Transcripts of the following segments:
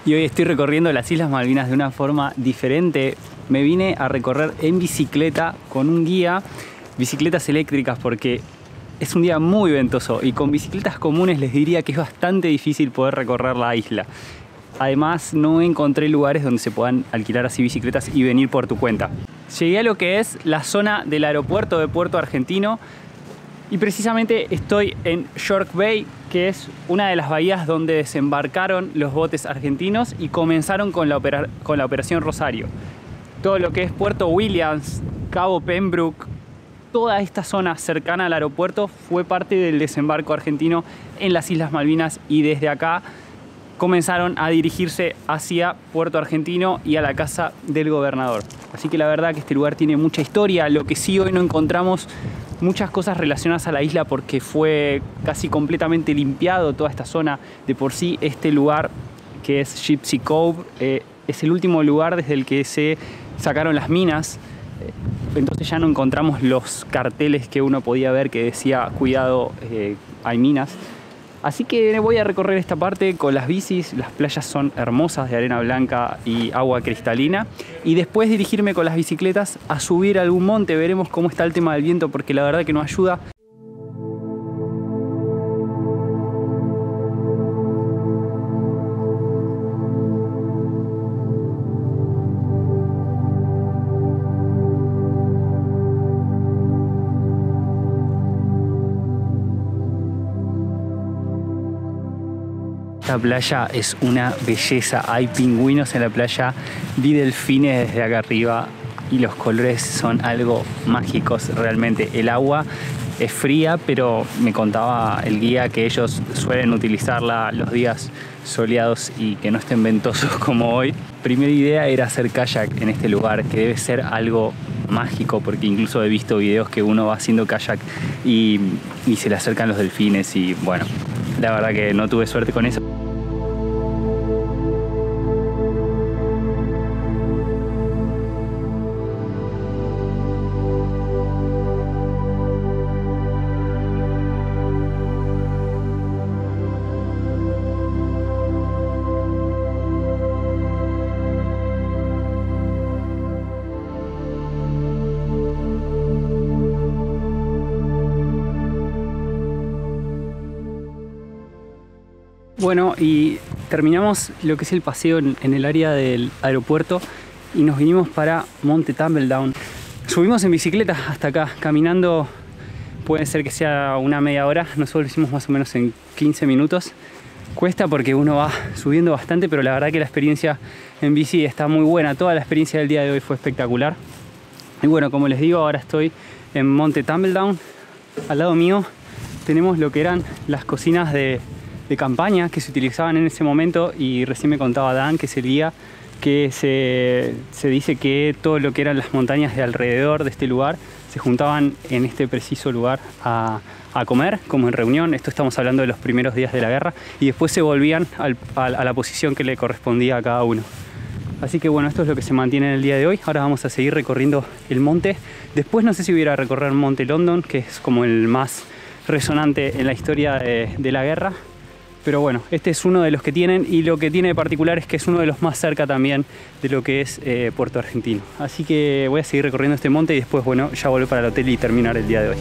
y hoy estoy recorriendo las Islas Malvinas de una forma diferente. Me vine a recorrer en bicicleta con un guía, bicicletas eléctricas, porque es un día muy ventoso y con bicicletas comunes les diría que es bastante difícil poder recorrer la isla. Además, no encontré lugares donde se puedan alquilar así bicicletas y venir por tu cuenta. Llegué a lo que es la zona del aeropuerto de Puerto Argentino y precisamente estoy en York Bay, que es una de las bahías donde desembarcaron los botes argentinos y comenzaron con la Operación Rosario. Todo lo que es Puerto Williams, Cabo Pembroke, toda esta zona cercana al aeropuerto fue parte del desembarco argentino en las Islas Malvinas, y desde acá comenzaron a dirigirse hacia Puerto Argentino y a la casa del gobernador. Así que la verdad que este lugar tiene mucha historia. Lo que sí, hoy no encontramos muchas cosas relacionadas a la isla porque fue casi completamente limpiado toda esta zona. De por sí, este lugar, que es Gypsy Cove, es el último lugar desde el que se sacaron las minas. Entonces ya no encontramos los carteles que uno podía ver que decía cuidado, hay minas. Así que voy a recorrer esta parte con las bicis. Las playas son hermosas, de arena blanca y agua cristalina. Y después dirigirme con las bicicletas a subir a algún monte. Veremos cómo está el tema del viento, porque la verdad que no ayuda. Esta playa es una belleza, hay pingüinos en la playa, vi delfines desde acá arriba y los colores son algo mágicos realmente. El agua es fría, pero me contaba el guía que ellos suelen utilizarla los días soleados y que no estén ventosos como hoy. Primera idea era hacer kayak en este lugar, que debe ser algo mágico, porque incluso he visto videos que uno va haciendo kayak y se le acercan los delfines, y bueno, la verdad que no tuve suerte con eso. Bueno, y terminamos lo que es el paseo en el área del aeropuerto y nos vinimos para Monte Tumbledown. Subimos en bicicleta hasta acá, caminando puede ser que sea una media hora. Nosotros lo hicimos más o menos en 15 minutos. Cuesta porque uno va subiendo bastante, pero la verdad que la experiencia en bici está muy buena. Toda la experiencia del día de hoy fue espectacular. Y bueno, como les digo, ahora estoy en Monte Tumbledown. Al lado mío tenemos lo que eran las cocinas de campaña que se utilizaban en ese momento, y recién me contaba Dan, que es el guía, que se dice que todo lo que eran las montañas de alrededor de este lugar se juntaban en este preciso lugar a comer, como en reunión. Esto estamos hablando de los primeros días de la guerra, y después se volvían a la posición que le correspondía a cada uno. Así que bueno, esto es lo que se mantiene en el día de hoy. Ahora vamos a seguir recorriendo el monte. Después no sé si hubiera a recorrer Monte London, que es como el más resonante en la historia de la guerra. Pero bueno, este es uno de los que tienen, y lo que tiene de particular es que es uno de los más cerca también de lo que es Puerto Argentino. Así que voy a seguir recorriendo este monte y después, bueno, ya volver para el hotel y terminar el día de hoy.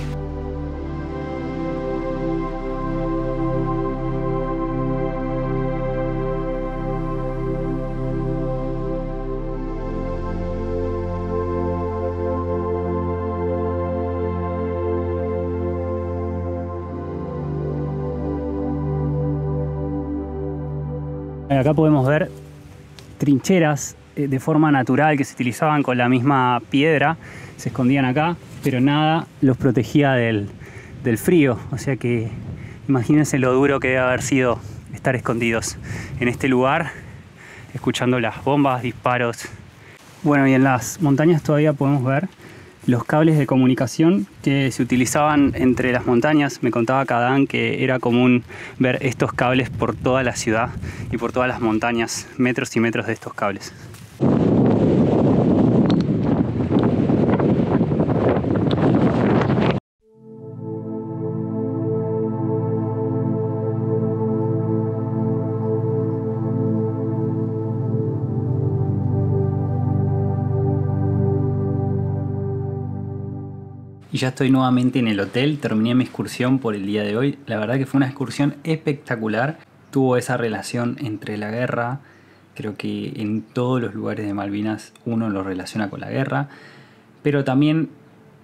Acá podemos ver trincheras de forma natural que se utilizaban con la misma piedra, se escondían acá, pero nada los protegía del frío. O sea que imagínense lo duro que debe haber sido estar escondidos en este lugar, escuchando las bombas, disparos. Bueno, y en las montañas todavía podemos ver los cables de comunicación que se utilizaban entre las montañas. Me contaba Kadán que era común ver estos cables por toda la ciudad y por todas las montañas, metros y metros de estos cables. Y ya estoy nuevamente en el hotel, terminé mi excursión por el día de hoy. La verdad que fue una excursión espectacular. Tuvo esa relación entre la guerra. Creo que en todos los lugares de Malvinas uno lo relaciona con la guerra. Pero también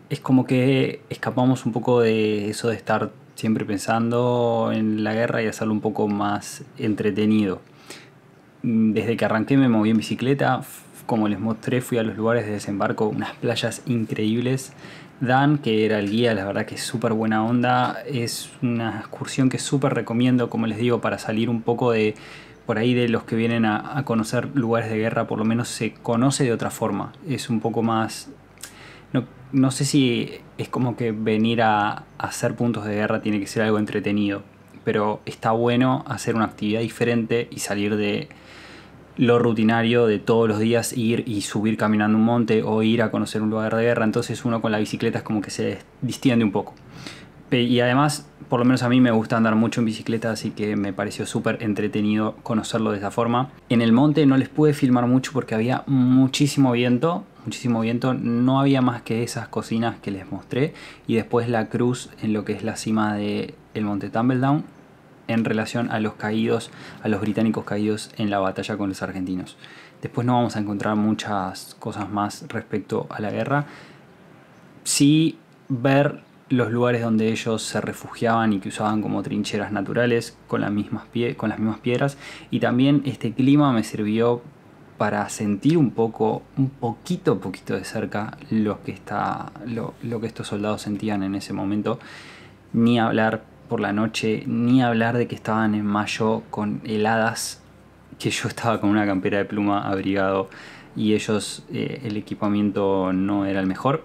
es como que escapamos un poco de eso de estar siempre pensando en la guerra y hacerlo un poco más entretenido. Desde que arranqué me moví en bicicleta. Como les mostré, fui a los lugares de desembarco, unas playas increíbles. Dan, que era el guía, la verdad que es súper buena onda. Es una excursión que súper recomiendo, como les digo, para salir un poco de por ahí de los que vienen a conocer lugares de guerra. Por lo menos se conoce de otra forma. Es un poco más... No sé si es como que venir a hacer puntos de guerra tiene que ser algo entretenido, pero está bueno hacer una actividad diferente y salir de lo rutinario de todos los días, ir y subir caminando un monte o ir a conocer un lugar de guerra. Entonces uno con la bicicleta es como que se distiende un poco. Y además, por lo menos a mí me gusta andar mucho en bicicleta, así que me pareció súper entretenido conocerlo de esa forma. En el monte no les pude filmar mucho porque había muchísimo viento, no había más que esas cocinas que les mostré y después la cruz en lo que es la cima del monte Tumbledown en relación a los caídos, a los británicos caídos en la batalla con los argentinos. Después no vamos a encontrar muchas cosas más respecto a la guerra. Sí ver los lugares donde ellos se refugiaban y que usaban como trincheras naturales con las mismas piedras, y también este clima me sirvió para sentir un poquito de cerca lo que estos soldados sentían en ese momento. Ni hablar por la noche, ni hablar de que estaban en mayo con heladas, que yo estaba con una campera de pluma abrigado y ellos el equipamiento no era el mejor.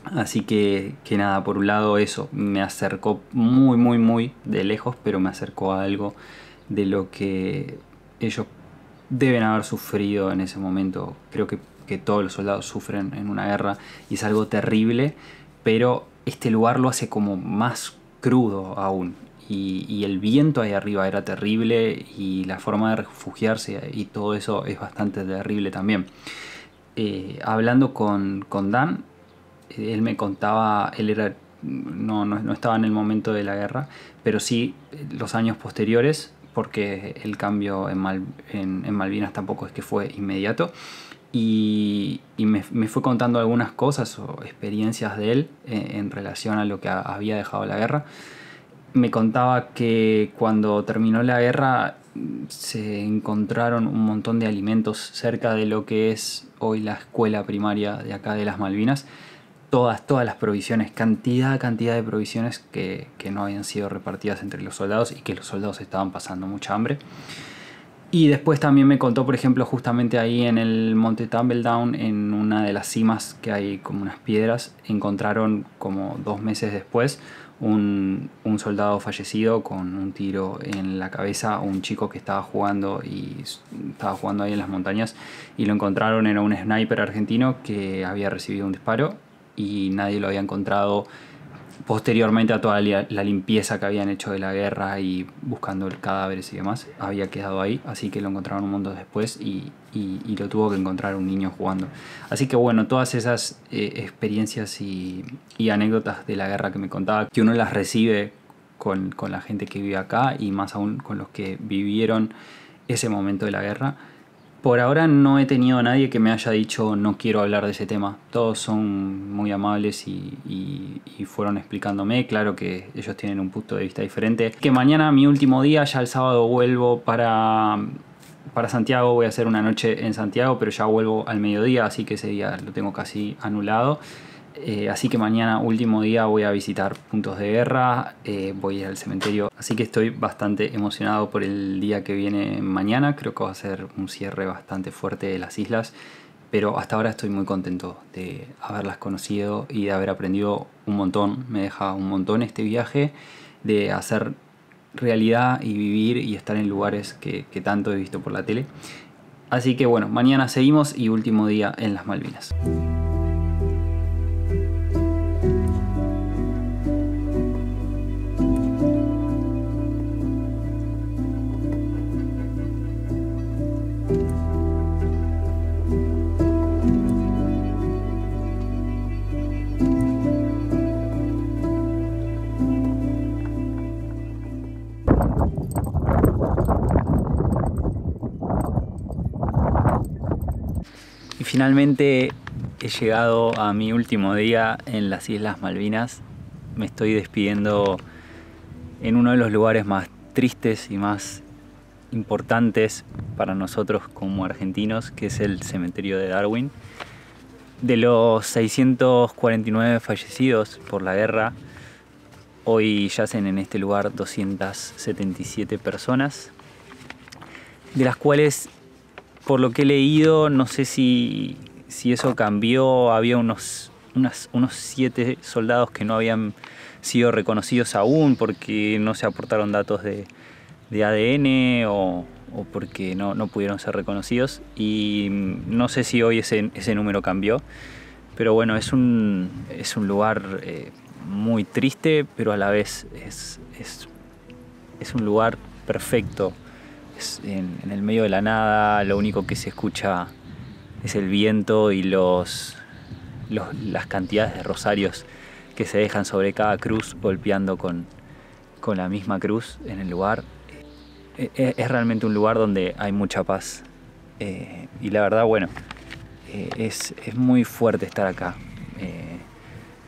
Así que nada, por un lado eso me acercó muy de lejos, pero me acercó a algo de lo que ellos deben haber sufrido en ese momento. Creo que todos los soldados sufren en una guerra y es algo terrible, pero este lugar lo hace como más crudo aún. Y el viento ahí arriba era terrible y la forma de refugiarse y todo eso es bastante terrible también. Hablando con Dan, él me contaba, no estaba en el momento de la guerra, pero sí los años posteriores, porque el cambio en Malvinas tampoco es que fue inmediato. Y me fue contando algunas cosas o experiencias de él en relación a lo que había dejado la guerra. Me contaba que cuando terminó la guerra se encontraron un montón de alimentos cerca de lo que es hoy la escuela primaria de acá de las Malvinas. Todas las provisiones, cantidad de provisiones que no habían sido repartidas entre los soldados y que los soldados estaban pasando mucha hambre. Y después también me contó, por ejemplo, justamente ahí en el monte Tumbledown, en una de las cimas que hay como unas piedras, encontraron como 2 meses después un soldado fallecido con un tiro en la cabeza, un chico que estaba jugando ahí en las montañas, y lo encontraron. Era un sniper argentino que había recibido un disparo y nadie lo había encontrado. Posteriormente a toda la limpieza que habían hecho de la guerra y buscando cadáveres y demás, había quedado ahí, así que lo encontraron un mundo después y lo tuvo que encontrar un niño jugando. Así que bueno, todas esas experiencias y anécdotas de la guerra que me contaba, que uno las recibe con la gente que vive acá y más aún con los que vivieron ese momento de la guerra. Por ahora no he tenido a nadie que me haya dicho no quiero hablar de ese tema. Todos son muy amables y fueron explicándome. Claro que ellos tienen un punto de vista diferente. Que mañana, mi último día, ya el sábado vuelvo para Santiago. Voy a hacer una noche en Santiago, pero ya vuelvo al mediodía, así que ese día lo tengo casi anulado. Así que mañana, último día, voy a visitar puntos de guerra, voy a ir al cementerio. Así que estoy bastante emocionado por el día que viene mañana. Creo que va a ser un cierre bastante fuerte de las islas, pero hasta ahora estoy muy contento de haberlas conocido y de haber aprendido un montón. Me deja un montón este viaje de hacer realidad y vivir y estar en lugares que tanto he visto por la tele. Así que bueno, mañana seguimos y último día en las Malvinas. Finalmente he llegado a mi último día en las Islas Malvinas. Me estoy despidiendo en uno de los lugares más tristes y más importantes para nosotros como argentinos, que es el cementerio de Darwin. De los 649 fallecidos por la guerra, hoy yacen en este lugar 277 personas, de las cuales, por lo que he leído, no sé si eso cambió. Había unos 7 soldados que no habían sido reconocidos aún porque no se aportaron datos de ADN o porque no pudieron ser reconocidos, y no sé si hoy ese número cambió, pero bueno, es un lugar muy triste, pero a la vez es un lugar perfecto. Es en el medio de la nada, lo único que se escucha es el viento y las cantidades de rosarios que se dejan sobre cada cruz, golpeando con la misma cruz en el lugar. Es realmente un lugar donde hay mucha paz, y la verdad, bueno, es muy fuerte estar acá.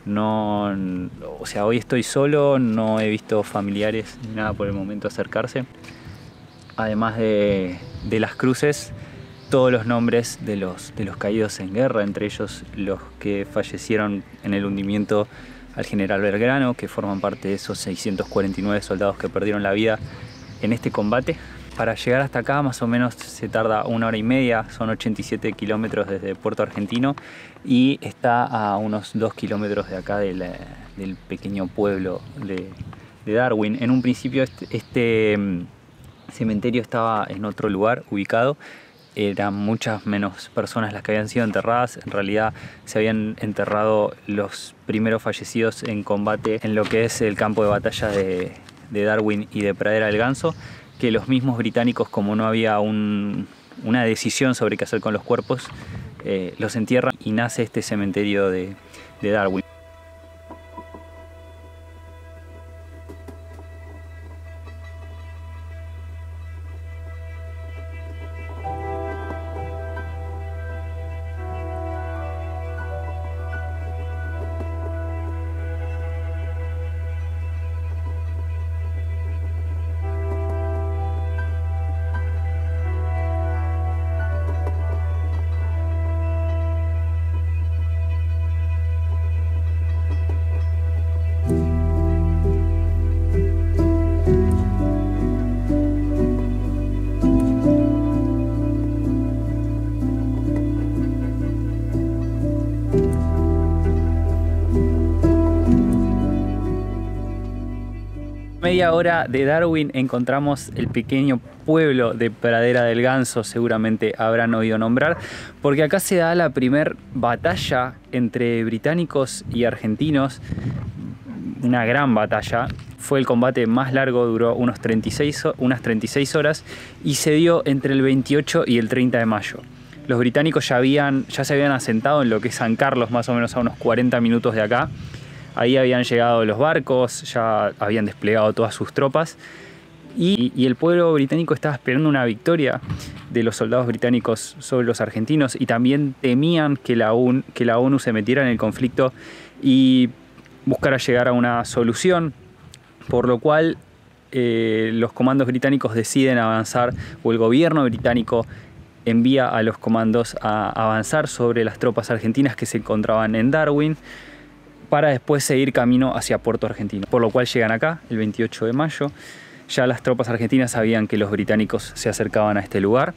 O sea, hoy estoy solo, no he visto familiares ni nada por el momento acercarse. Además de las cruces, todos los nombres de los caídos en guerra, entre ellos los que fallecieron en el hundimiento al general Belgrano, que forman parte de esos 649 soldados que perdieron la vida en este combate. Para llegar hasta acá más o menos se tarda 1 hora y media, son 87 kilómetros desde Puerto Argentino, y está a unos 2 kilómetros de acá del pequeño pueblo de Darwin. En un principio este cementerio estaba en otro lugar ubicado. Eran muchas menos personas las que habían sido enterradas. En realidad se habían enterrado los primeros fallecidos en combate en lo que es el campo de batalla de Darwin y de Pradera del Ganso, que los mismos británicos, como no había una decisión sobre qué hacer con los cuerpos, los entierran, y nace este cementerio de Darwin. Media hora de Darwin encontramos el pequeño pueblo de Pradera del Ganso. Seguramente habrán oído nombrar, porque acá se da la primer batalla entre británicos y argentinos. Una gran batalla. Fue el combate más largo, duró unas 36 horas, y se dio entre el 28 y el 30 de mayo. Los británicos ya se habían asentado en lo que es San Carlos, más o menos a unos 40 minutos de acá. Ahí habían llegado los barcos, ya habían desplegado todas sus tropas, y el pueblo británico estaba esperando una victoria de los soldados británicos sobre los argentinos, y también temían que la ONU se metiera en el conflicto y buscara llegar a una solución, por lo cual los comandos británicos deciden avanzar, o el gobierno británico envía a los comandos a avanzar sobre las tropas argentinas que se encontraban en Darwin, para después seguir camino hacia Puerto Argentino. Por lo cual llegan acá el 28 de mayo. Ya las tropas argentinas sabían que los británicos se acercaban a este lugar.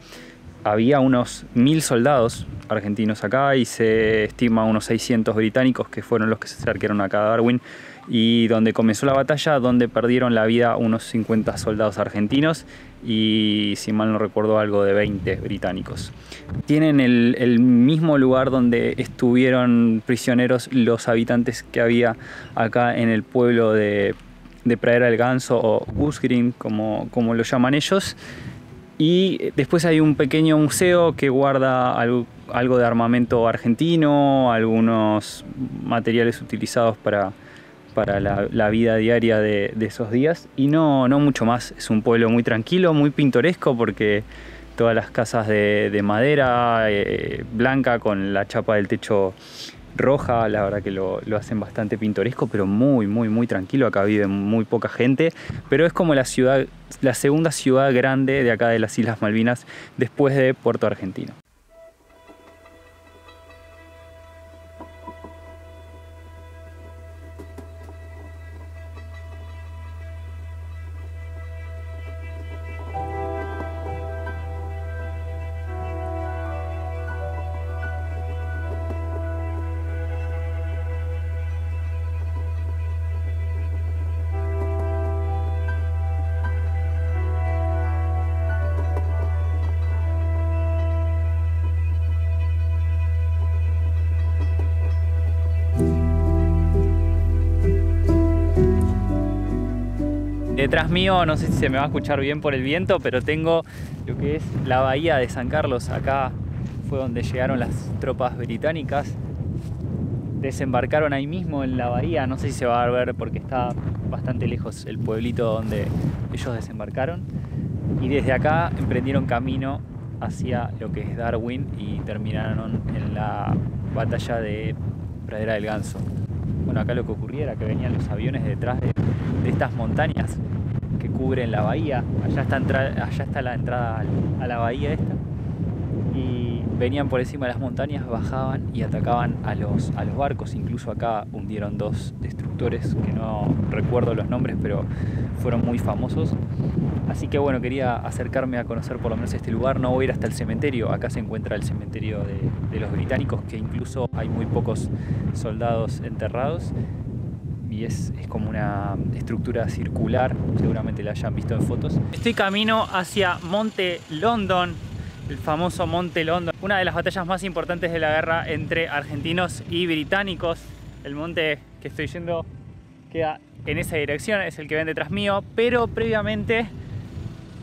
Había unos 1000 soldados argentinos acá, y se estima unos 600 británicos, que fueron los que se acercaron acá a Darwin, y donde comenzó la batalla, donde perdieron la vida unos 50 soldados argentinos y, si mal no recuerdo, algo de 20 británicos. Tienen el mismo lugar donde estuvieron prisioneros los habitantes que había acá en el pueblo de Pradera del Ganso, o Goose Green, como lo llaman ellos. Y después hay un pequeño museo que guarda algo de armamento argentino, algunos materiales utilizados para la vida diaria de esos días, y no mucho más. Es un pueblo muy tranquilo, muy pintoresco, porque todas las casas de madera blanca con la chapa del techo roja. La verdad que lo hacen bastante pintoresco, pero muy tranquilo. Acá vive muy poca gente, pero es como la segunda ciudad grande de acá de las Islas Malvinas después de Puerto Argentino. Detrás mío, no sé si se me va a escuchar bien por el viento, pero tengo lo que es la bahía de San Carlos. Acá fue donde llegaron las tropas británicas. Desembarcaron ahí mismo en la bahía. No sé si se va a ver porque está bastante lejos el pueblito donde ellos desembarcaron. Y desde acá emprendieron camino hacia lo que es Darwin y terminaron en la batalla de Pradera del Ganso. Bueno, acá lo que ocurría era que venían los aviones detrás de estas montañas que cubren la bahía. Allá está la entrada a la bahía esta. Y venían por encima de las montañas, bajaban y atacaban a los barcos. Incluso acá hundieron 2 destructores que no recuerdo los nombres, pero fueron muy famosos. Así que bueno, quería acercarme a conocer por lo menos este lugar. No voy a ir hasta el cementerio. Acá se encuentra el cementerio de los británicos, que incluso hay muy pocos soldados enterrados. Y es como una estructura circular, seguramente la hayan visto en fotos. Estoy camino hacia Monte London, el famoso Monte London, una de las batallas más importantes de la guerra entre argentinos y británicos. El monte que estoy yendo queda en esa dirección, es el que ven detrás mío, pero previamente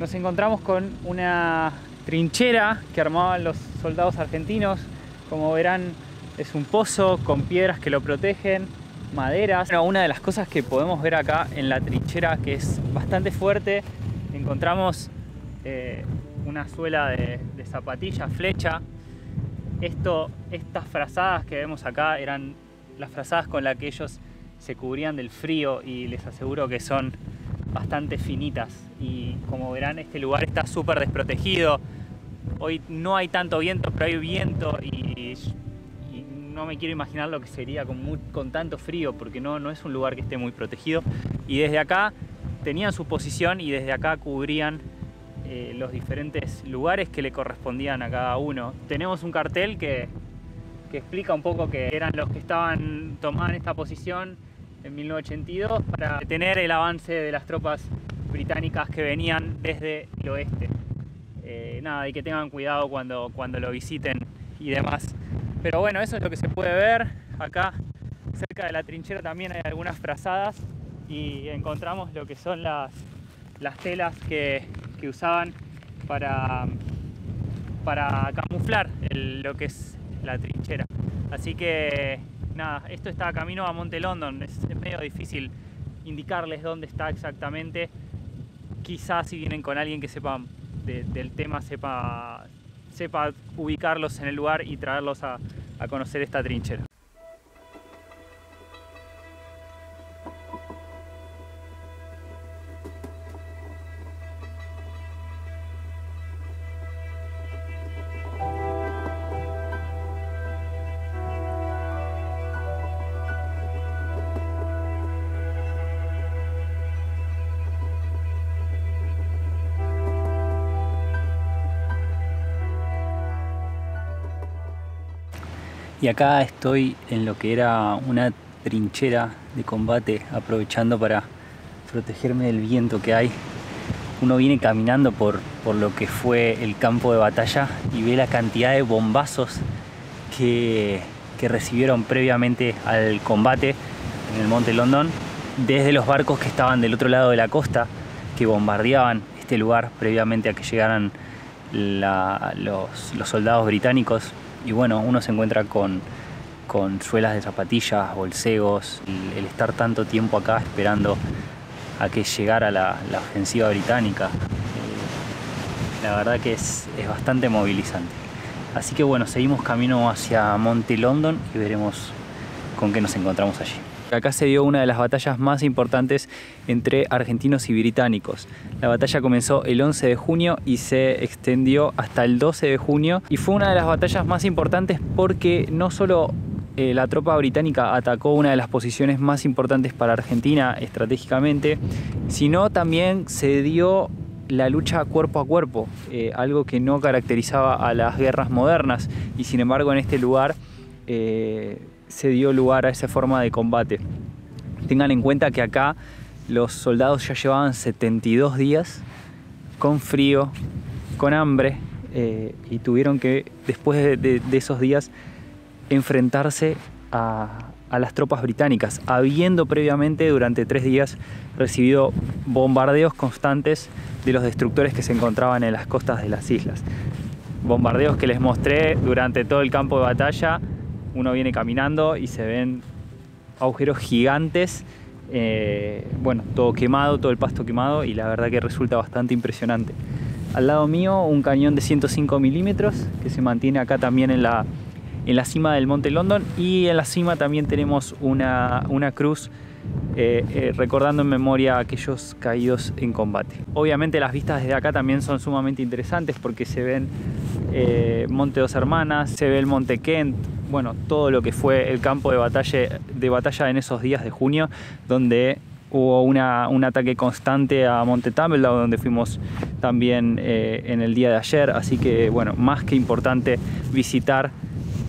nos encontramos con una trinchera que armaban los soldados argentinos. Como verán, es un pozo con piedras que lo protegen, maderas. Bueno, una de las cosas que podemos ver acá en la trinchera, que es bastante fuerte, encontramos una suela de zapatilla, flecha. Estas frazadas que vemos acá eran las frazadas con las que ellos se cubrían del frío, y les aseguro que son bastante finitas. Y como verán, este lugar está súper desprotegido. Hoy no hay tanto viento, pero hay viento y no me quiero imaginar lo que sería con tanto frío, porque no es un lugar que esté muy protegido. Y desde acá tenían su posición y desde acá cubrían los diferentes lugares que le correspondían a cada uno. Tenemos un cartel que explica un poco que eran los que tomaban esta posición en 1982 para detener el avance de las tropas británicas que venían desde el oeste. Nada, y que tengan cuidado cuando lo visiten y demás. Pero bueno, eso es lo que se puede ver. Acá cerca de la trinchera también hay algunas frazadas y encontramos lo que son las telas que usaban para camuflar lo que es la trinchera. Así que nada, esto está camino a Monte London. Es medio difícil indicarles dónde está exactamente. Quizás si vienen con alguien que sepa del tema, sepa ubicarlos en el lugar y traerlos a conocer esta trinchera. Y acá estoy en lo que era una trinchera de combate, aprovechando para protegerme del viento que hay. Uno viene caminando por lo que fue el campo de batalla y ve la cantidad de bombazos que recibieron previamente al combate en el Monte London, desde los barcos que estaban del otro lado de la costa, que bombardeaban este lugar previamente a que llegaran los soldados británicos. Y bueno, uno se encuentra con suelas de zapatillas, bolsegos, el estar tanto tiempo acá esperando a que llegara la ofensiva británica. la verdad que es bastante movilizante. Así que bueno, seguimos camino hacia Monte London y veremos con qué nos encontramos allí. Acá se dio una de las batallas más importantes entre argentinos y británicos. La batalla comenzó el 11 de junio y se extendió hasta el 12 de junio. Y fue una de las batallas más importantes porque no solo la tropa británica atacó una de las posiciones más importantes para Argentina estratégicamente, sino también se dio la lucha cuerpo a cuerpo, algo que no caracterizaba a las guerras modernas, y sin embargo en este lugar se dio lugar a esa forma de combate. Tengan en cuenta que acá los soldados ya llevaban 72 días con frío, con hambre, y tuvieron que, después de esos días, enfrentarse a las tropas británicas, habiendo previamente durante 3 días recibido bombardeos constantes de los destructores que se encontraban en las costas de las islas. Bombardeos que les mostré durante todo el campo de batalla. Uno viene caminando y se ven agujeros gigantes, bueno, todo quemado, todo el pasto quemado, y la verdad que resulta bastante impresionante. Al lado mío un cañón de 105 milímetros que se mantiene acá también en la cima del Monte London, y en la cima también tenemos una cruz recordando en memoria a aquellos caídos en combate. Obviamente las vistas desde acá también son sumamente interesantes porque se ven Monte Dos Hermanas, se ve el Monte Kent, bueno, todo lo que fue el campo de batalla en esos días de junio, donde hubo un ataque constante a Monte Tumbledown, donde fuimos también en el día de ayer. Así que bueno, más que importante visitar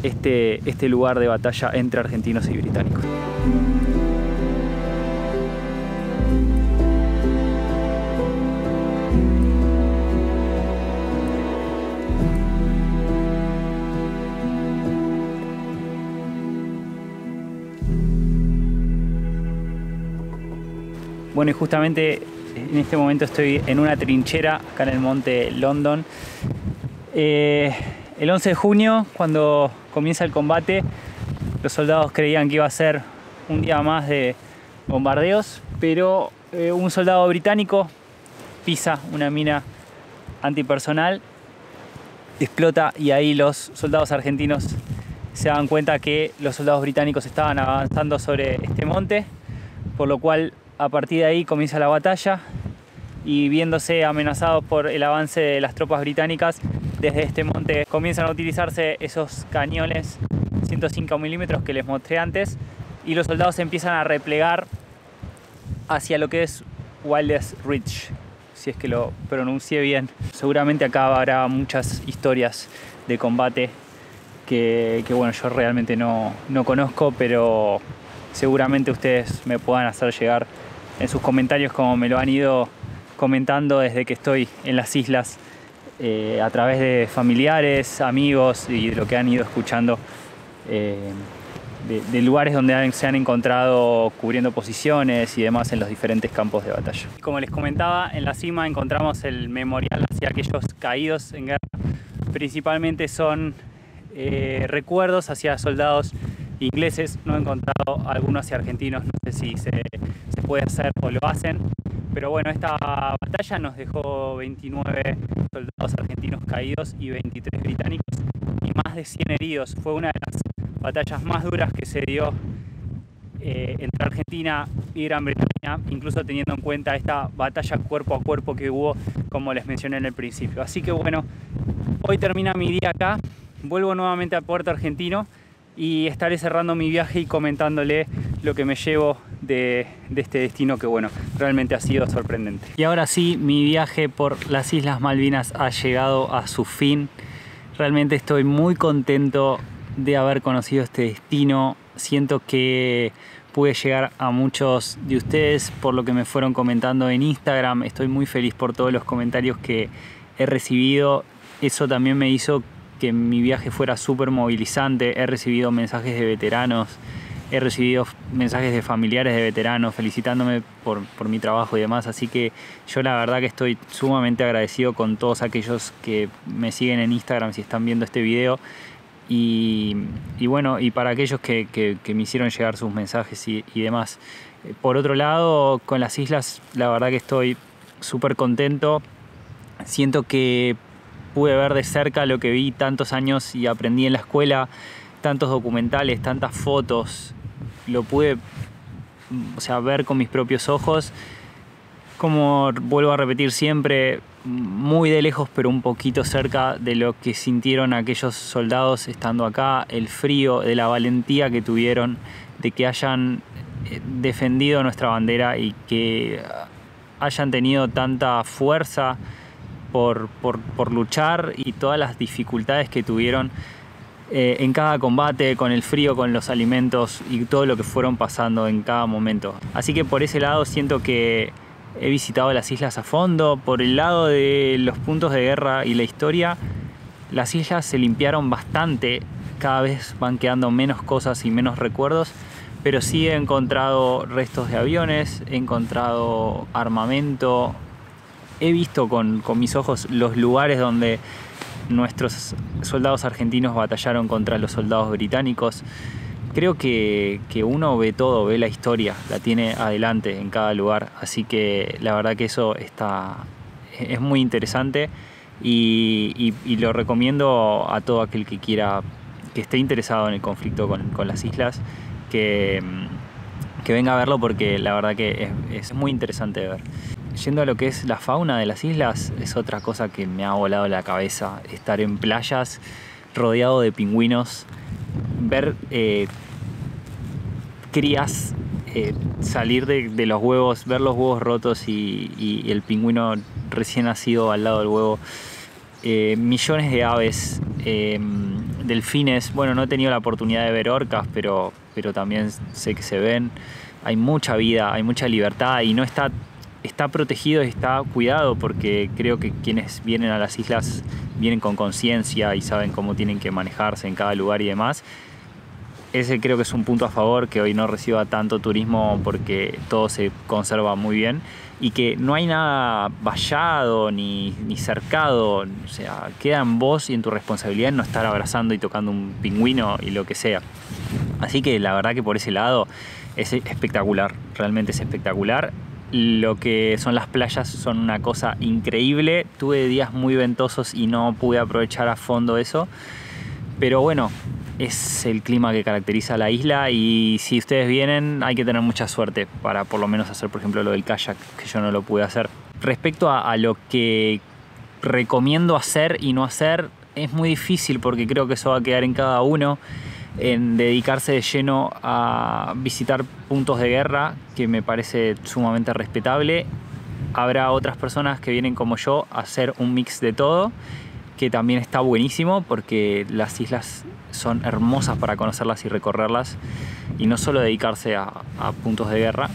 este lugar de batalla entre argentinos y británicos. Bueno, y justamente en este momento estoy en una trinchera acá en el Monte London. El 11 de junio, cuando comienza el combate, los soldados creían que iba a ser un día más de bombardeos, pero un soldado británico pisa una mina antipersonal, explota, y ahí los soldados argentinos se dan cuenta que los soldados británicos estaban avanzando sobre este monte, por lo cual a partir de ahí comienza la batalla, y viéndose amenazados por el avance de las tropas británicas, desde este monte comienzan a utilizarse esos cañones 105 milímetros que les mostré antes, y los soldados empiezan a replegar hacia lo que es Wildest Ridge, si es que lo pronuncié bien. Seguramente acá habrá muchas historias de combate que bueno, yo realmente no conozco, pero seguramente ustedes me puedan hacer llegar en sus comentarios, como me lo han ido comentando desde que estoy en las islas, a través de familiares, amigos, y de lo que han ido escuchando de lugares donde se han encontrado cubriendo posiciones y demás en los diferentes campos de batalla. Como les comentaba, en la cima encontramos el memorial hacia aquellos caídos en guerra. Principalmente son recuerdos hacia soldados ingleses. No he encontrado algunos hacia argentinos, no sé si se puede hacer o lo hacen, pero bueno, esta batalla nos dejó 29 soldados argentinos caídos y 23 británicos, y más de 100 heridos. Fue una de las batallas más duras que se dio entre Argentina y Gran Bretaña, incluso teniendo en cuenta esta batalla cuerpo a cuerpo que hubo, como les mencioné en el principio. Así que bueno, hoy termina mi día acá, vuelvo nuevamente a Puerto Argentino y estaré cerrando mi viaje y comentándole lo que me llevo de este destino, que bueno, realmente ha sido sorprendente. Y ahora sí, mi viaje por las Islas Malvinas ha llegado a su fin. Realmente estoy muy contento de haber conocido este destino. Siento que pude llegar a muchos de ustedes por lo que me fueron comentando en Instagram. Estoy muy feliz por todos los comentarios que he recibido. Eso también me hizo que mi viaje fuera súper movilizante. He recibido mensajes de veteranos, he recibido mensajes de familiares de veteranos felicitándome por mi trabajo y demás. Así que yo la verdad que estoy sumamente agradecido con todos aquellos que me siguen en Instagram si están viendo este video. Y bueno, y para aquellos que me hicieron llegar sus mensajes y demás. Por otro lado, con las islas, la verdad que estoy súper contento. Siento que pude ver de cerca lo que vi tantos años y aprendí en la escuela, tantos documentales, tantas fotos, lo pude, o sea, ver con mis propios ojos. Como vuelvo a repetir siempre, muy de lejos pero un poquito cerca de lo que sintieron aquellos soldados estando acá, el frío, de la valentía que tuvieron, de que hayan defendido nuestra bandera y que hayan tenido tanta fuerza por luchar, y todas las dificultades que tuvieron en cada combate, con el frío, con los alimentos y todo lo que fueron pasando en cada momento. Así que por ese lado siento que he visitado las islas a fondo. Por el lado de los puntos de guerra y la historia, las islas se limpiaron bastante, cada vez van quedando menos cosas y menos recuerdos, pero sí he encontrado restos de aviones, he encontrado armamento, he visto con mis ojos los lugares donde nuestros soldados argentinos batallaron contra los soldados británicos. Creo que uno ve todo, ve la historia, la tiene adelante en cada lugar, así que la verdad que eso es muy interesante y lo recomiendo a todo aquel que quiera, que esté interesado en el conflicto con las islas, que venga a verlo, porque la verdad que es muy interesante de ver. Yendo a lo que es la fauna de las islas, es otra cosa que me ha volado la cabeza. Estar en playas rodeado de pingüinos, ver crías salir de los huevos, ver los huevos rotos y el pingüino recién nacido al lado del huevo. Millones de aves, delfines. Bueno, no he tenido la oportunidad de ver orcas, pero también sé que se ven. Hay mucha vida, hay mucha libertad y no está protegido y está cuidado, porque creo que quienes vienen a las islas vienen con conciencia y saben cómo tienen que manejarse en cada lugar y demás. Ese creo que es un punto a favor, que hoy no reciba tanto turismo, porque todo se conserva muy bien y que no hay nada vallado ni cercado. O sea, queda en vos y en tu responsabilidad no estar abrazando y tocando un pingüino y lo que sea. Así que la verdad que por ese lado es espectacular, realmente es espectacular. Lo que son las playas son una cosa increíble. Tuve días muy ventosos y no pude aprovechar a fondo eso, pero bueno, es el clima que caracteriza la isla, y si ustedes vienen hay que tener mucha suerte para por lo menos hacer, por ejemplo, lo del kayak, que yo no lo pude hacer. Respecto a lo que recomiendo hacer y no hacer, es muy difícil, porque creo que eso va a quedar en cada uno, en dedicarse de lleno a visitar puntos de guerra, que me parece sumamente respetable. Habrá otras personas que vienen como yo a hacer un mix de todo, que también está buenísimo, porque las islas son hermosas para conocerlas y recorrerlas, y no solo dedicarse a puntos de guerra.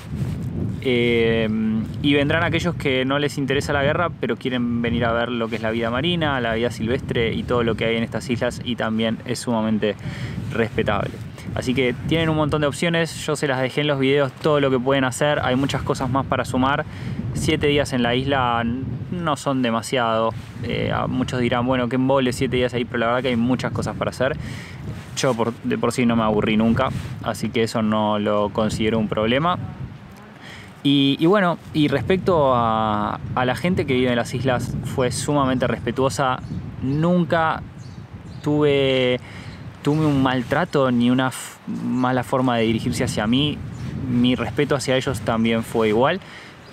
Y vendrán aquellos que no les interesa la guerra, pero quieren venir a ver lo que es la vida marina, la vida silvestre y todo lo que hay en estas islas, y también es sumamente respetable. Así que tienen un montón de opciones, yo se las dejé en los videos todo lo que pueden hacer, hay muchas cosas más para sumar. 7 días en la isla no son demasiado, muchos dirán, bueno, que embole 7 días ahí, pero la verdad que hay muchas cosas para hacer. Yo de por sí no me aburrí nunca, así que eso no lo considero un problema. Y bueno, y respecto a la gente que vive en las islas, fue sumamente respetuosa. Nunca tuve un maltrato ni una mala forma de dirigirse hacia mí. Mi respeto hacia ellos también fue igual.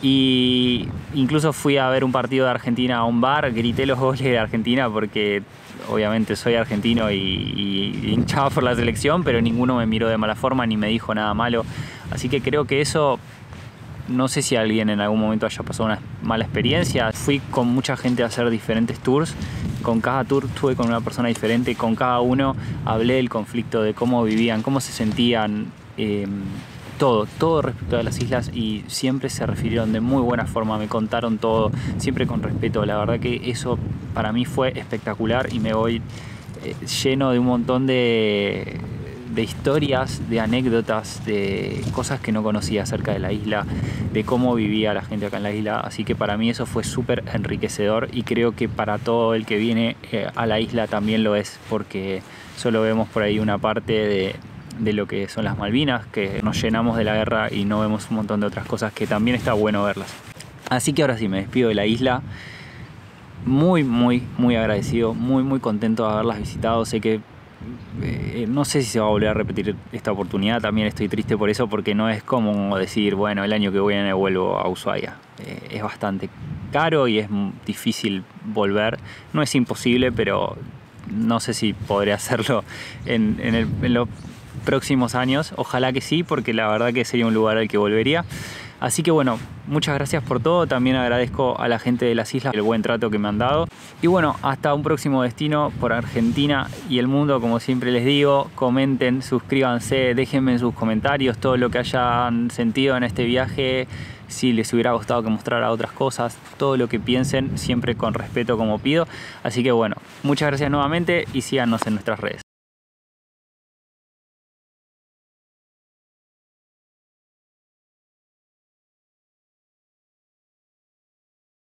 Y incluso fui a ver un partido de Argentina a un bar, grité los goles de Argentina, porque obviamente soy argentino y hinchaba por la selección, pero ninguno me miró de mala forma ni me dijo nada malo. Así que creo que eso, no sé si alguien en algún momento haya pasado una mala experiencia. Fui con mucha gente a hacer diferentes tours. Con cada tour estuve con una persona diferente. Con cada uno hablé del conflicto, de cómo vivían, cómo se sentían. Todo respecto a las islas, y siempre se refirieron de muy buena forma, me contaron todo, siempre con respeto. La verdad que eso para mí fue espectacular, y me voy lleno de un montón de historias, de anécdotas, de cosas que no conocía acerca de la isla, de cómo vivía la gente acá en la isla. Así que para mí eso fue súper enriquecedor, y creo que para todo el que viene a la isla también lo es, porque solo vemos por ahí una parte de lo que son las Malvinas, que nos llenamos de la guerra y no vemos un montón de otras cosas que también está bueno verlas. Así que ahora sí, me despido de la isla. muy agradecido, muy contento de haberlas visitado. Sé que no sé si se va a volver a repetir esta oportunidad, también estoy triste por eso, porque no es como decir, bueno, el año que viene vuelvo a Ushuaia. Es bastante caro y es difícil volver. No es imposible, pero no sé si podré hacerlo en los próximos años. Ojalá que sí, porque la verdad que sería un lugar al que volvería. Así que bueno, muchas gracias por todo. También agradezco a la gente de las islas el buen trato que me han dado. Y bueno, hasta un próximo destino por Argentina y el mundo. Como siempre les digo, comenten, suscríbanse, déjenme en sus comentarios todo lo que hayan sentido en este viaje, si les hubiera gustado que mostrara otras cosas, todo lo que piensen, siempre con respeto como pido. Así que bueno, muchas gracias nuevamente y síganos en nuestras redes.